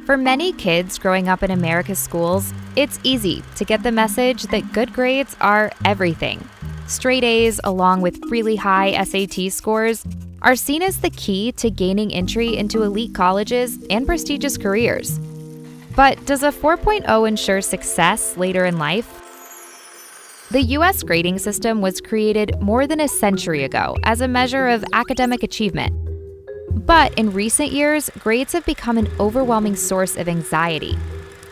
For many kids growing up in America's schools, it's easy to get the message that good grades are everything. Straight A's, along with really high SAT scores, are seen as the key to gaining entry into elite colleges and prestigious careers. But does a 4.0 ensure success later in life? The U.S. grading system was created more than a century ago as a measure of academic achievement. But in recent years, grades have become an overwhelming source of anxiety.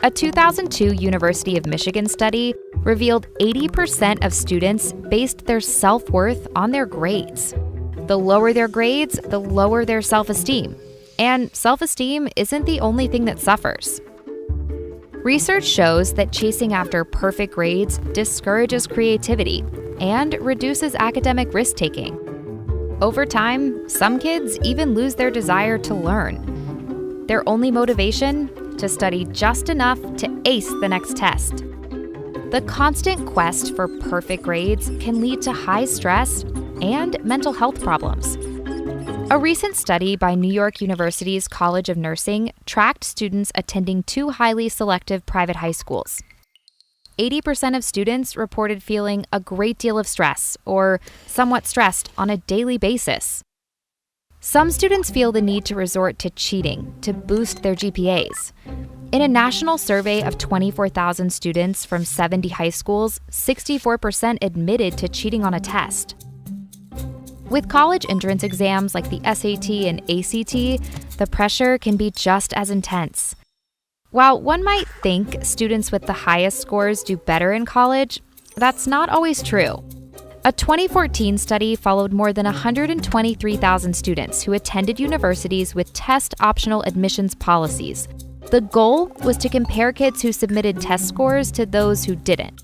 A 2002 University of Michigan study revealed 80% of students based their self-worth on their grades. The lower their grades, the lower their self-esteem. And self-esteem isn't the only thing that suffers. Research shows that chasing after perfect grades discourages creativity and reduces academic risk-taking. Over time, some kids even lose their desire to learn. Their only motivation? To study just enough to ace the next test. The constant quest for perfect grades can lead to high stress and mental health problems. A recent study by New York University's College of Nursing tracked students attending two highly selective private high schools. 80% of students reported feeling a great deal of stress or somewhat stressed on a daily basis. Some students feel the need to resort to cheating to boost their GPAs. In a national survey of 24,000 students from 70 high schools, 64% admitted to cheating on a test. With college entrance exams like the SAT and ACT, the pressure can be just as intense. While one might think students with the highest scores do better in college, that's not always true. A 2014 study followed more than 123,000 students who attended universities with test-optional admissions policies. The goal was to compare kids who submitted test scores to those who didn't.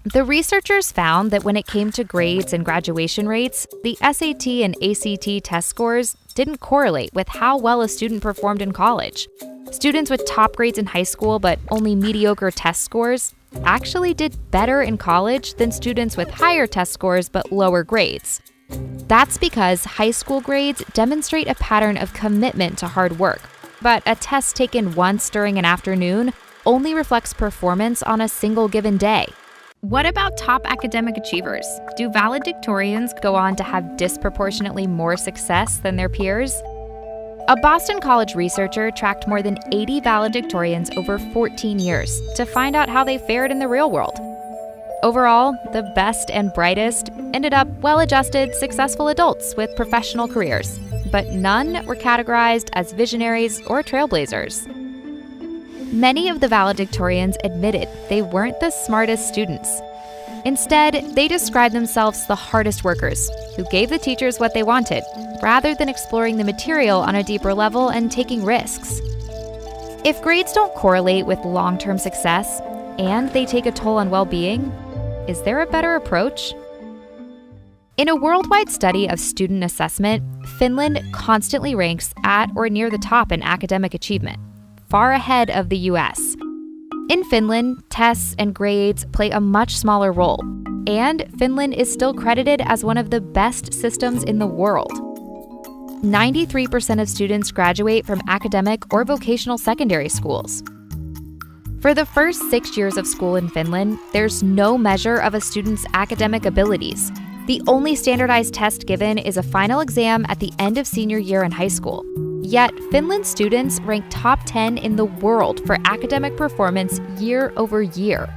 The researchers found that when it came to grades and graduation rates, the SAT and ACT test scores didn't correlate with how well a student performed in college. Students with top grades in high school but only mediocre test scores actually did better in college than students with higher test scores but lower grades. That's because high school grades demonstrate a pattern of commitment to hard work, but a test taken once during an afternoon only reflects performance on a single given day. What about top academic achievers? Do valedictorians go on to have disproportionately more success than their peers? A Boston College researcher tracked more than 80 valedictorians over 14 years to find out how they fared in the real world. Overall, the best and brightest ended up well-adjusted, successful adults with professional careers, but none were categorized as visionaries or trailblazers. Many of the valedictorians admitted they weren't the smartest students. Instead, they described themselves the hardest workers, who gave the teachers what they wanted, rather than exploring the material on a deeper level and taking risks. If grades don't correlate with long-term success, and they take a toll on well-being, is there a better approach? In a worldwide study of student assessment, Finland constantly ranks at or near the top in academic achievement, far ahead of the US. In Finland, tests and grades play a much smaller role, and Finland is still credited as one of the best systems in the world. 93% of students graduate from academic or vocational secondary schools. For the first 6 years of school in Finland, there's no measure of a student's academic abilities. The only standardized test given is a final exam at the end of senior year in high school. Yet, Finland students rank top 10 in the world for academic performance year over year.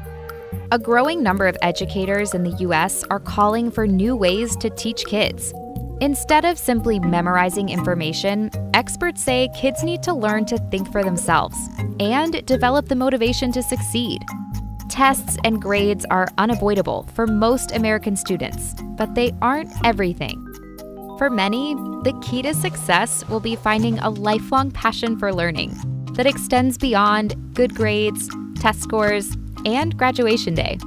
A growing number of educators in the US are calling for new ways to teach kids. Instead of simply memorizing information, experts say kids need to learn to think for themselves and develop the motivation to succeed. Tests and grades are unavoidable for most American students, but they aren't everything. For many, the key to success will be finding a lifelong passion for learning that extends beyond good grades, test scores, and graduation day.